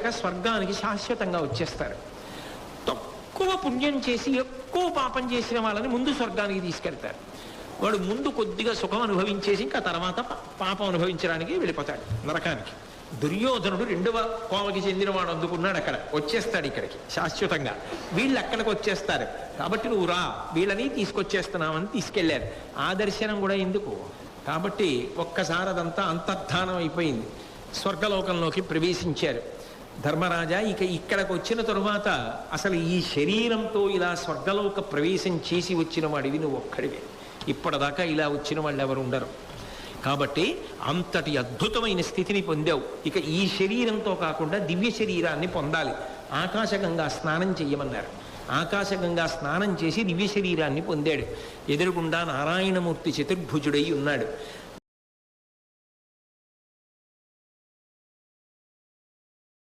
కనుక స్వర్గానికి శాశ్వతంగా వచ్చేస్తారు. తక్కువ పుణ్యం చేసి ఎక్కువ పాపం చేసిన వాళ్ళని ముందు స్వర్గానికి తీసుకెళ్తారు. వాడు ముందు కొద్దిగా సుఖం అనుభవించేసి ఇంకా తర్వాత పాపం అనుభవించడానికి వెళ్ళిపోతాడు నరకానికి. దుర్యోధనుడు 2వ కోవకి చెందినవాడు అందుకున్నాడు, అక్కడ వచ్చేస్తాడు ఇక్కడికి శాశ్వతంగా. వీళ్ళు అక్కడికి వచ్చేస్తారు కాబట్టి నువ్వు రా, వీళ్ళని తీసుకొచ్చేస్తున్నామని తీసుకెళ్లారు. ఆ దర్శనం కూడా ఎందుకు? కాబట్టి ఒక్కసారి అదంతా అంతర్ధానం అయిపోయింది. స్వర్గలోకంలోకి ప్రవేశించారు. ధర్మరాజా, ఇక ఇక్కడికి వచ్చిన తరువాత అసలు ఈ శరీరంతో ఇలా స్వర్గలోక ప్రవేశం చేసి వచ్చిన వాడివి నువ్వు ఒక్కడివే. ఇప్పటిదాకా ఇలా వచ్చిన వాళ్ళు ఎవరు ఉండరు. కాబట్టి అంతటి అద్భుతమైన స్థితిని పొందావు. ఇక ఈ శరీరంతో కాకుండా దివ్య శరీరాన్ని పొందాలి. ఆకాశగంగా స్నానం చెయ్యమన్నారు. ఆకాశగంగా స్నానం చేసి దివ్య శరీరాన్ని పొందాడు. ఎదురుగుండా నారాయణమూర్తి చతుర్భుజుడై ఉన్నాడు.